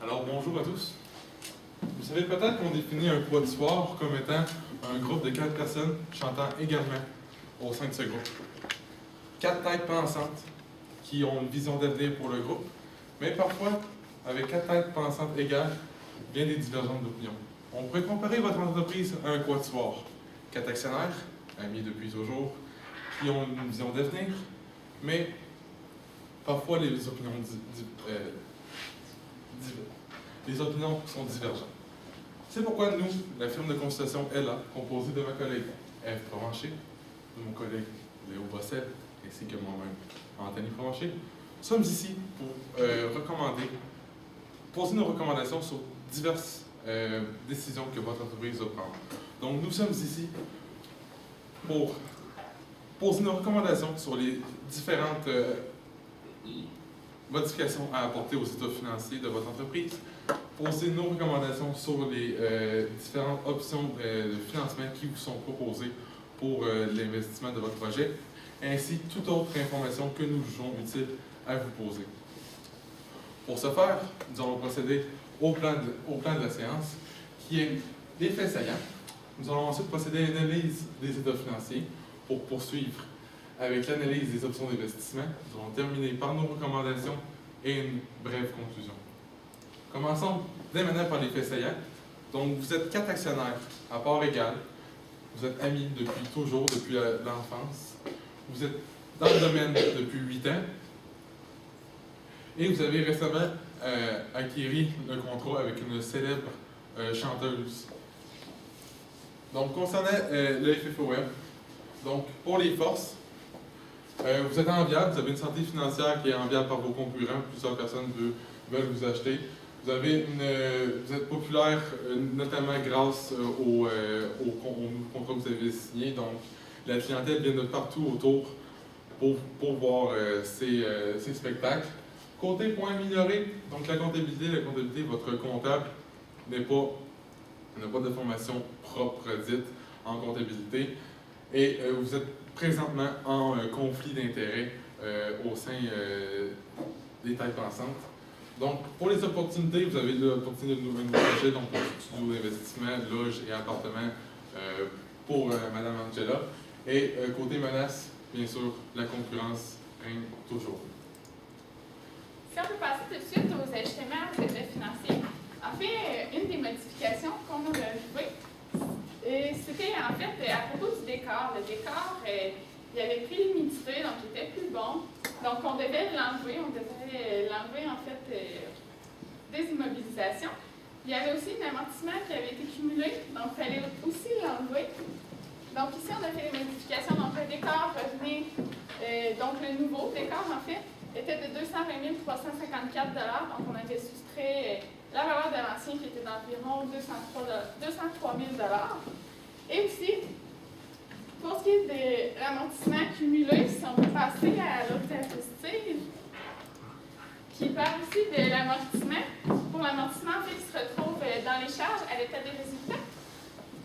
Alors bonjour à tous. Vous savez peut-être qu'on définit un quatuor comme étant un groupe de 4 personnes chantant également au sein de ce groupe. 4 têtes pensantes qui ont une vision d'avenir pour le groupe, mais parfois, avec 4 têtes pensantes égales, bien des divergences d'opinion. On pourrait comparer votre entreprise à un quatuor. 4 actionnaires, amis depuis toujours, qui ont une vision d'avenir, mais parfois les opinions sont divergentes. C'est pourquoi nous, la firme de consultation ELA, composée de ma collègue Ève Provencher, de mon collègue Léo Bossel, ainsi que moi-même, Anthony Provencher, sommes ici pour poser nos recommandations sur diverses décisions que votre entreprise doit prendre. Donc, nous sommes ici pour poser nos recommandations sur les différentes modifications à apporter aux états financiers de votre entreprise, poser nos recommandations sur les différentes options de financement qui vous sont proposées pour l'investissement de votre projet, ainsi que toute autre information que nous jugeons utile à vous poser. Pour ce faire, nous allons procéder au plan de la séance, qui est des faits saillants. Nous allons ensuite procéder à l'analyse des états financiers pour poursuivre avec l'analyse des options d'investissement. Nous allons terminer par nos recommandations et une brève conclusion. Commençons dès maintenant par les faits saillants. Donc, vous êtes 4 actionnaires à part égale. Vous êtes amis depuis toujours, depuis l'enfance. Vous êtes dans le domaine depuis 8 ans. Et vous avez récemment acquis le contrat avec une célèbre chanteuse. Donc, concernant le FFOM, donc pour les forces, vous êtes enviable, vous avez une santé financière qui est enviable par vos concurrents, plusieurs personnes veulent vous acheter. Vous êtes populaire notamment grâce au contrat que vous avez signé, donc la clientèle vient de partout autour pour voir ces spectacles. Côté point amélioré, donc la comptabilité, votre comptable n'a pas de formation propre dite en comptabilité et vous êtes présentement en conflit d'intérêts au sein des têtes pensantes. Donc, pour les opportunités, vous avez l'opportunité de nouveau projet, donc studio d'investissement, loge et appartement pour Mme Angela. Et côté menace, bien sûr, la concurrence règne toujours. Si on peut passer tout de suite aux ajustements aux états financiers. En fait, une des modifications qu'on a retrouvées, c'était en fait à propos du décor. Le décor, il avait pris l'humidité, donc il était plus bon. Donc on devait l'enlever, en fait des immobilisations. Il y avait aussi un amortissement qui avait été cumulé, donc il fallait aussi l'enlever. Donc ici on a fait les modifications, donc le décor revenait, donc le nouveau décor en fait, était de 220 354 $, donc on avait soustrait la valeur de l'ancien qui était d'environ 203 000 $. Et aussi, pour ce qui est de l'amortissement cumulé, si on peut passer à l'autre diapositive, qui parle aussi de l'amortissement. Pour l'amortissement, en fait, il se retrouve dans les charges à l'état des résultats.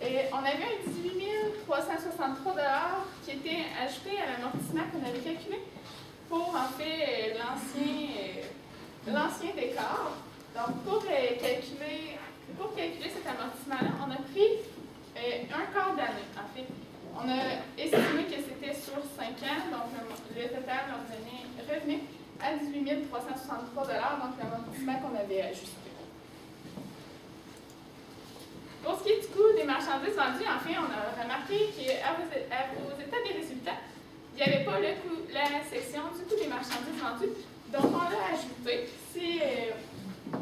Et on avait un 18 363 $ qui était ajouté à l'amortissement qu'on avait calculé pour, en fait, l'ancien décor. Donc, pour calculer cet amortissement-là, on a pris un quart d'année, en fait. On a estimé que c'était sur 5 ans, donc le total revenait à 18 363 $, donc l'amortissement qu'on avait ajusté. Pour ce qui est du coût des marchandises vendues, en fait, on a remarqué qu'à vos états des résultats, il n'y avait pas la section du coût des marchandises vendues, donc on l'a ajouté. Si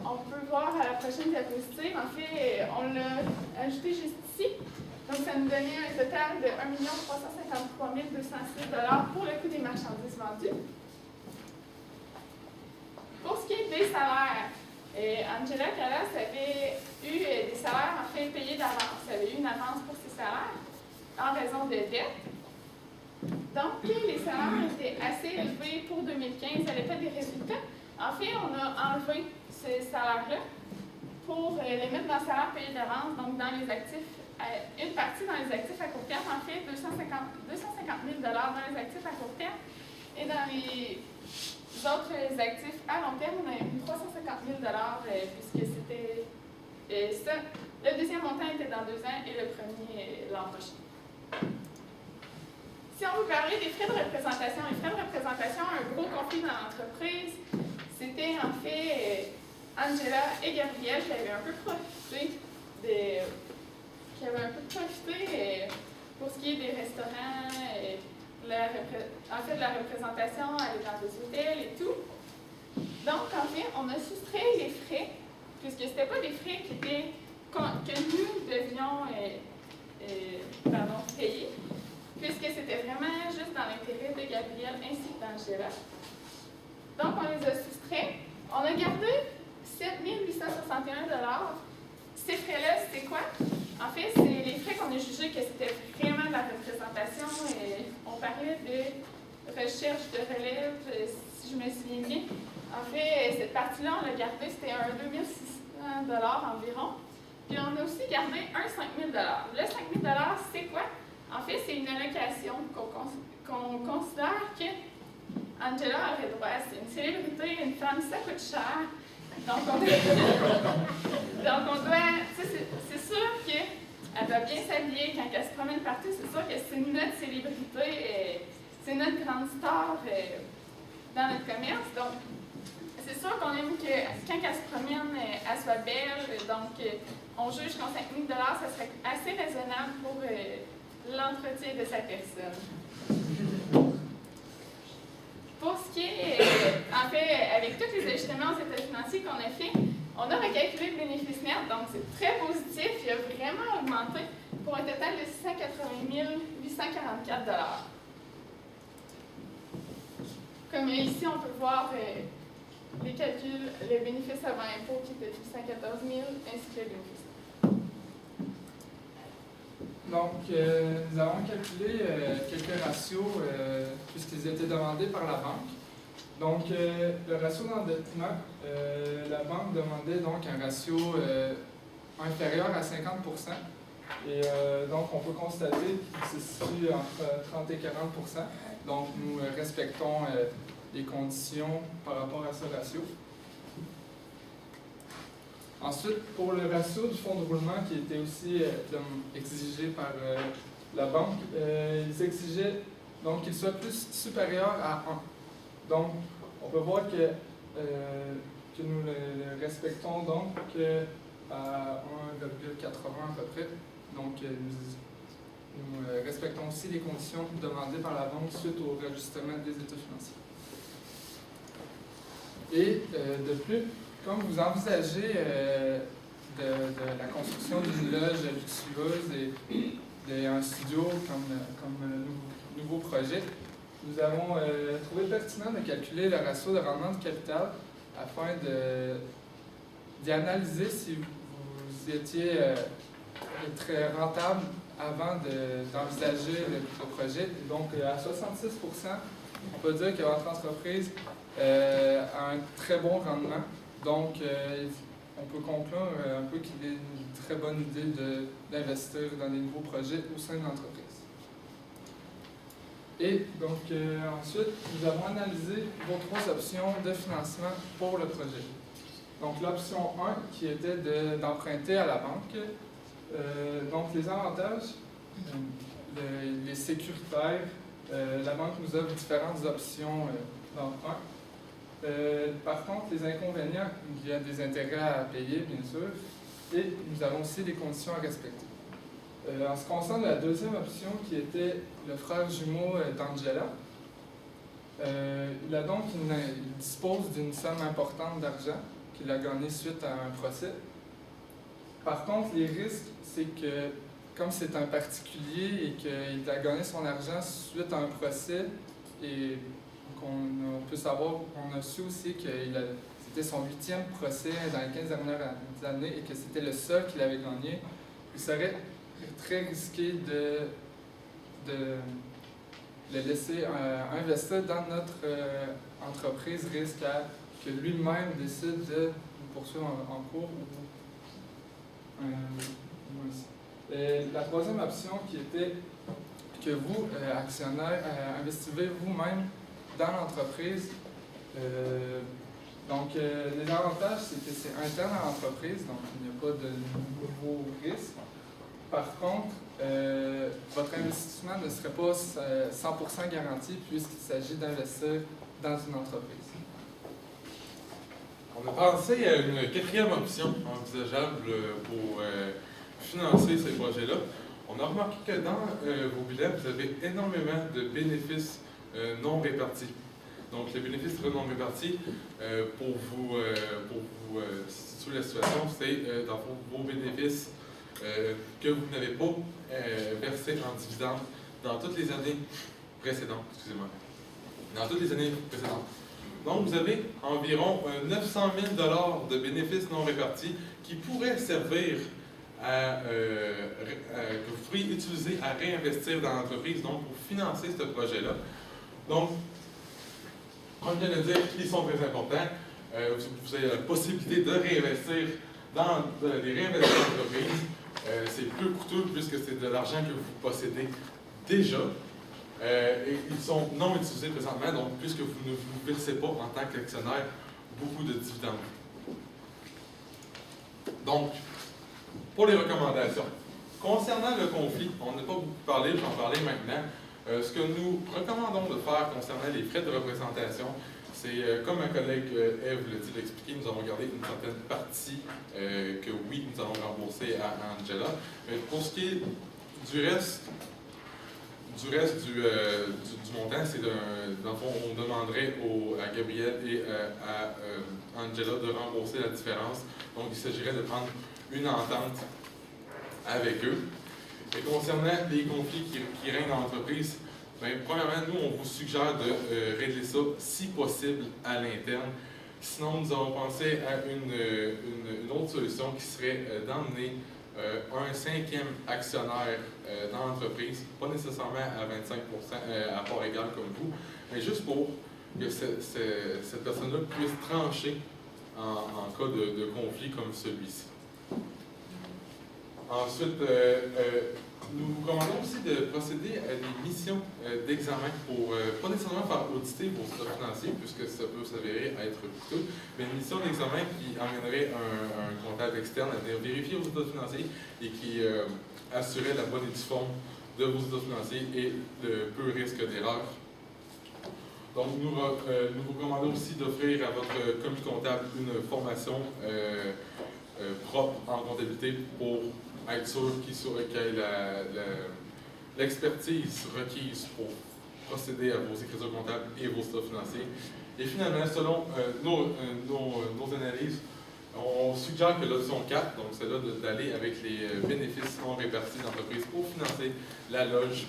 on peut voir à la prochaine diapositive, en fait, on l'a ajouté juste ici. Donc, ça nous donnait un total de 1 353 206 $ pour le coût des marchandises vendues. Pour ce qui est des salaires, Angela Callas avait eu des salaires en fait payés d'avance. Elle avait eu une avance pour ses salaires en raison de dettes. Donc, les salaires étaient assez élevés pour 2015 à l'état des résultats. En fait, on a enlevé ces salaires-là pour les mettre dans le salaire payé d'avance, donc dans les actifs, une partie dans les actifs à court terme, en fait 250 000 $ dans les actifs à court terme, et dans les autres actifs à long terme, on a mis 350 000 $ puisque Et ça, le deuxième montant était dans 2 ans et le premier l'an prochain. Si on veut parler des frais de représentation, les frais de représentation, un gros conflit dans l'entreprise, c'était en fait Angela et Gabriel qui avaient un peu profité pour ce qui est des restaurants, et en fait de la représentation, aller dans des hôtels et tout. Donc en fait, on a soustrait les frais, puisque ce n'étaient pas des frais que nous devions payer, puisque c'était vraiment juste dans l'intérêt de Gabriel ainsi que d'Angela. Donc, on les a soustraits. On a gardé 7 861 $. Ces frais-là, c'est quoi? En fait, c'est les frais qu'on a jugé que c'était vraiment de la représentation. Et on parlait de recherche de relève, si je me souviens bien. En fait, cette partie-là, on l'a gardée, c'était un 2 600 $ environ. Puis on a aussi gardé un 5 000 $. Le 5 000 $, c'est quoi? En fait, c'est une allocation qu'on considère que Angela aurait droit. C'est une célébrité, une femme, ça coûte cher. Donc, on doit c'est sûr qu'elle doit bien s'habiller quand elle se promène partout. C'est sûr que c'est notre célébrité, c'est notre grande star dans notre commerce. Donc, c'est sûr qu'on aime que quand elle se promène, elle soit belle. Donc, on juge qu'en 5 000 $, ça serait assez raisonnable pour l'entretien de sa personne. Pour ce qui est, en fait, avec tous les ajustements aux états financiers qu'on a fait, on a recalculé le bénéfice net, donc c'est très positif, il a vraiment augmenté pour un total de 680 844 $. Comme ici, on peut voir les calculs, le bénéfice avant impôt qui était de 814 000 ainsi que le bénéfice. Donc, nous avons calculé quelques ratios puisqu'ils étaient demandés par la banque. Donc, le ratio d'endettement, la banque demandait donc un ratio inférieur à 50 %. Et donc, on peut constater qu'il se situe entre 30 et 40 %. Donc, nous respectons les conditions par rapport à ce ratio. Ensuite, pour le ratio du fonds de roulement qui était aussi exigé par la banque, ils exigeaient donc qu'il soit plus supérieur à 1. Donc, on peut voir que nous le respectons donc à 1,80 à peu près. Donc, nous respectons aussi les conditions demandées par la banque suite au réajustement des états financiers. Et de plus, comme vous envisagez de la construction d'une loge luxueuse et d'un studio comme nouveau projet, nous avons trouvé pertinent de calculer le ratio de rendement de capital afin d'y analyser si vous étiez très rentable avant d'envisager le projet. Donc, à 66 %, on peut dire que votre entreprise a un très bon rendement. Donc, on peut conclure un peu qu'il est une très bonne idée d'investir dans des nouveaux projets au sein de l'entreprise. Et donc, ensuite, nous avons analysé vos 3 options de financement pour le projet. Donc, l'option 1 qui était d'emprunter à la banque. Donc, les avantages, les sécuritaires, la banque nous offre différentes options d'emprunt. Par contre, les inconvénients, il y a des intérêts à payer, bien sûr, et nous avons aussi des conditions à respecter. En ce qui concerne la deuxième option, qui était le frère jumeau d'Angela, il dispose d'une somme importante d'argent qu'il a gagnée suite à un procès. Par contre, les risques, c'est que, comme c'est un particulier et qu'il a gagné son argent suite à un procès, et on peut savoir, on a su aussi que c'était son 8e procès dans les 15 dernières années et que c'était le seul qu'il avait gagné, il serait très risqué de le laisser investir dans notre entreprise, risque à que lui-même décide de nous poursuivre en cours. La troisième option qui était que vous, actionnaires, investissez vous-même dans l'entreprise Donc, les avantages, c'est que c'est interne à l'entreprise, donc il n'y a pas de nouveaux risques. Par contre, votre investissement ne serait pas 100% garanti puisqu'il s'agit d'investir dans une entreprise. On a pensé à une quatrième option envisageable pour financer ces projets-là. On a remarqué que dans vos bilans, vous avez énormément de bénéfices non répartis. Donc, les bénéfices non répartis, pour vous situer la situation, c'est dans vos bénéfices que vous n'avez pas versés en dividendes dans toutes les années précédentes. Excusez-moi. Dans toutes les années précédentes. Donc, vous avez environ 900 000 de bénéfices non répartis qui pourraient servir que vous pourriez utiliser à réinvestir dans l'entreprise, donc pour financer ce projet-là. Donc, on vient de dire qu'ils sont très importants. Vous avez la possibilité de réinvestir dans des réinvestissements d'entreprise. C'est peu coûteux puisque c'est de l'argent que vous possédez déjà. Et ils sont non utilisés présentement, donc puisque vous ne vous versez pas en tant qu'actionnaire beaucoup de dividendes. Donc, pour les recommandations, concernant le conflit, on n'a pas beaucoup parlé, je vais en parler maintenant. Ce que nous recommandons de faire concernant les frais de représentation, c'est, comme ma collègue Eve l'a dit, l'expliquer, nous avons gardé une certaine partie que oui, nous allons rembourser à Angela. Mais pour ce qui est du reste du montant, c'est dans le fond, on demanderait à Gabriel et à Angela de rembourser la différence. Donc, il s'agirait de prendre une entente avec eux. Et concernant les conflits qui règnent dans l'entreprise, premièrement, nous, on vous suggère de régler ça, si possible, à l'interne. Sinon, nous avons pensé à une autre solution qui serait d'emmener un cinquième actionnaire dans l'entreprise, pas nécessairement à 25% à part égale comme vous, mais juste pour que cette personne-là puisse trancher en cas de conflit comme celui-ci. Ensuite, nous vous recommandons aussi de procéder à des missions d'examen pour, pas nécessairement faire auditer vos états financiers, puisque ça peut s'avérer être coûteux, mais une mission d'examen qui amènerait un comptable externe à venir vérifier vos états financiers et qui assurait la bonne et due forme de vos états financiers et le peu risque d'erreur. Donc, nous vous recommandons aussi d'offrir à votre commis comptable une formation propre en comptabilité pour être sûr qu'il ait l'expertise requise pour procéder à vos écritures comptables et vos états financiers. Et finalement, selon nos analyses, on suggère que l'option 4, donc celle-là d'aller avec les bénéfices non répartis d'entreprise pour financer la loge,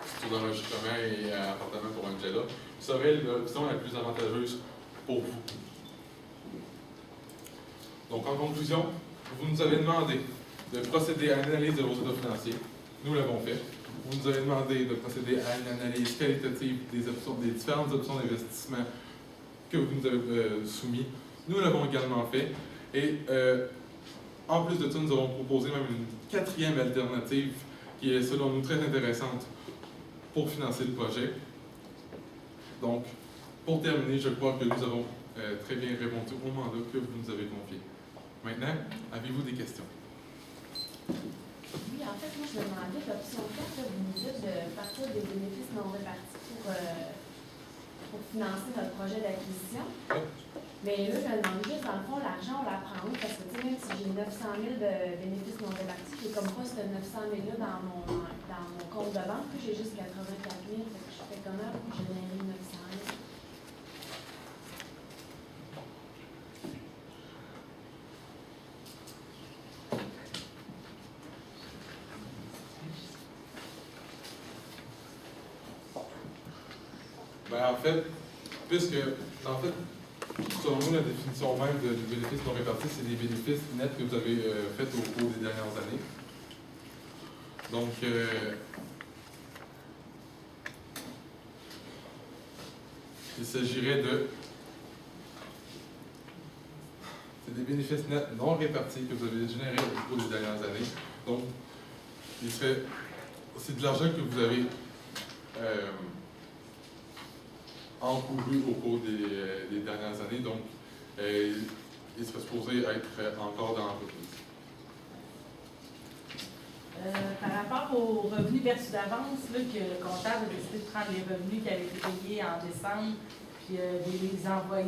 studio d'enregistrement et appartement pour Angela, serait l'option la plus avantageuse pour vous. Donc, en conclusion, vous nous avez demandé de procéder à une analyse de vos états financiers. Nous l'avons fait. Vous nous avez demandé de procéder à une analyse qualitative des différentes options d'investissement que vous nous avez soumis. Nous l'avons également fait. Et en plus de ça, nous avons proposé même une quatrième alternative qui est, selon nous, très intéressante pour financer le projet. Donc, pour terminer, je crois que nous avons très bien répondu au mandat que vous nous avez confié. Maintenant, avez-vous des questions? Oui, en fait, moi, je me demandais, l'option 4, vous nous dites de partir des bénéfices non répartis pour financer notre projet d'acquisition. Oui. Mais là, je me demande juste, dans le fond, l'argent, on l'apprend où? Parce que, tu sais, même si j'ai 900 000 de bénéfices non répartis, j'ai comme pas ce 900 000-là dans mon compte de banque. J'ai juste 84 000. Fait que je fais comment pour générer 900 000? En fait, selon nous, la définition même de bénéfices non répartis, c'est les bénéfices nets que vous avez faits au cours des dernières années. Donc, il s'agirait de... C'est des bénéfices nets non répartis que vous avez générés au cours des dernières années. Donc, c'est de l'argent que vous avez encouru au cours des dernières années. Donc, il serait supposé être encore dans l'entreprise. Par rapport aux revenus perçus d'avance, là, que le comptable a décidé de prendre les revenus qui avaient été payés en décembre, puis de les envoyer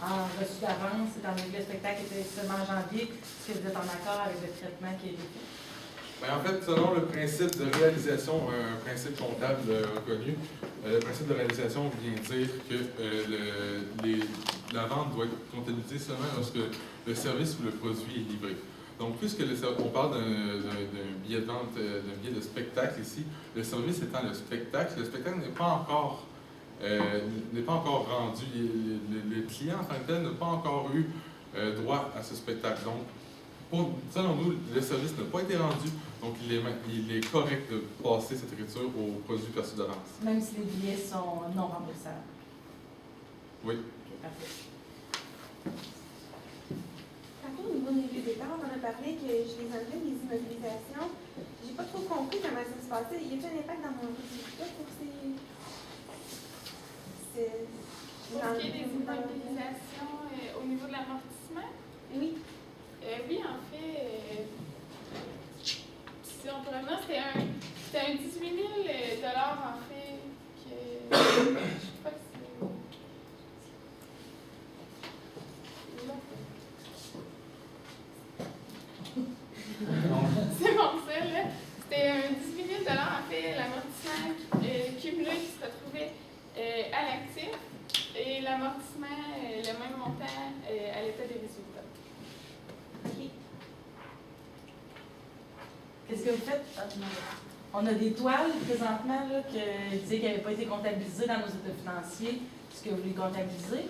en reçu d'avance, étant donné que le spectacle était seulement en janvier, est-ce que vous êtes en accord avec le traitement qui a été fait? Bien, en fait, selon le principe de réalisation, un principe comptable reconnu, le principe de réalisation vient dire que la vente doit être comptabilisée seulement lorsque le service ou le produit est livré. Donc, puisque on parle d'un billet de vente, d'un billet de spectacle ici, le service étant le spectacle n'est pas encore rendu. Le client en tant que tel n'a pas encore eu droit à ce spectacle. Donc, selon nous, le service n'a pas été rendu, donc il est correct de passer cette écriture aux produits perçus d'avance. Même si les billets sont non remboursables? Oui. Okay, parfait. Au niveau des départs, on en a parlé que je les enlevais, les immobilisations. J'ai pas trop compris comment ça se passait. Y a-t-il un impact dans mon résultat pour ces... Pour ce qui est des immobilisations au niveau de l'amortissement? Oui. Oui, en fait, si on pourrait dire, c'était un 18 000 en fait, que je crois que c'est bon, ça, là. C'était un 18 000 en fait, l'amortissement cumulé qui se retrouvait à l'actif et l'amortissement, le même montant à l'état des résultats. OK. Qu'est-ce que vous faites? On a des toiles présentement là, qui disaient qu'elles n'avaient pas été comptabilisées dans nos états financiers. Est-ce que vous les comptabilisez?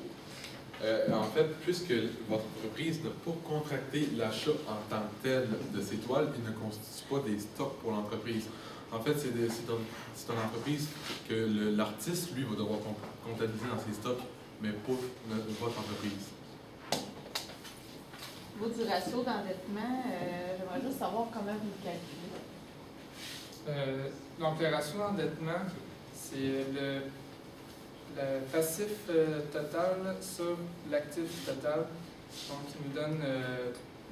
En fait, puisque votre entreprise n'a pas contracté l'achat en tant que tel de ces toiles, il ne constitue pas des stocks pour l'entreprise. En fait, c'est une entreprise que l'artiste, lui, va devoir comptabiliser dans ses stocks, mais pas votre entreprise. Au niveau du ratio d'endettement, j'aimerais juste savoir comment vous le calculez. Donc, le ratio d'endettement, c'est le passif total sur l'actif total. Donc, il nous donne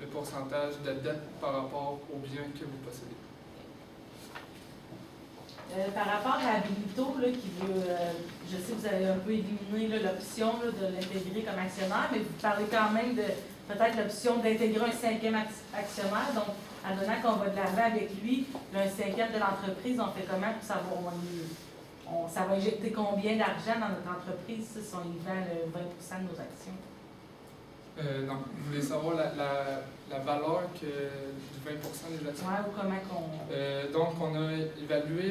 le pourcentage de dette par rapport aux biens que vous possédez. Par rapport à Habilito, là, qui veut, je sais que vous avez un peu éliminé l'option de l'intégrer comme actionnaire, mais vous parlez quand même de peut-être l'option d'intégrer un 5e actionnaire. Donc, en donnant qu'on va de l'avant avec lui, un 5e de l'entreprise, on fait comment pour savoir ça va injecter combien d'argent dans notre entreprise si on y vend le 20% de nos actions? Donc, vous voulez savoir la valeur du 20% des actions? Oui, ou comment qu'on... Donc, on a évalué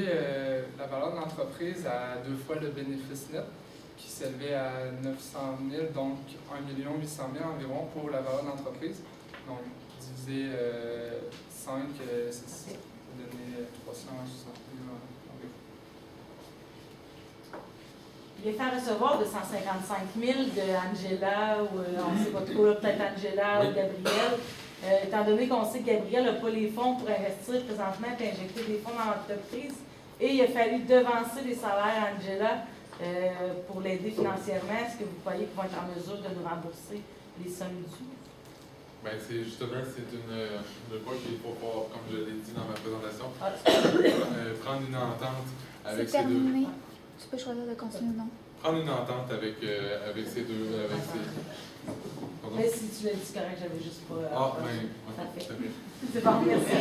la valeur de l'entreprise à 2 fois le bénéfice net, qui s'élevait à 900 000, donc 1 800 000 environ pour la valeur de l'entreprise. Donc, divisé 5, ça donnait 360 000 environ. Les faire recevoir de 155 000 de Angela ou on ne sait pas trop, peut-être Angela ou Gabriel. Étant donné qu'on sait que Gabriel n'a pas les fonds pour investir présentement et injecter des fonds dans l'entreprise, et il a fallu devancer les salaires à Angela pour l'aider financièrement. Est-ce que vous croyez qu'ils vont être en mesure de nous rembourser les sommes dues? Bien, c'est une fois qu'il faut faire, comme je l'ai dit dans ma présentation, prendre une entente avec ces deux. Tu peux choisir de continuer ou non. Prendre une entente avec ces deux. Mais si tu l'as dit correct, j'avais juste pas. Ah, bien, Parfait. c'est bien. C'est bon, merci.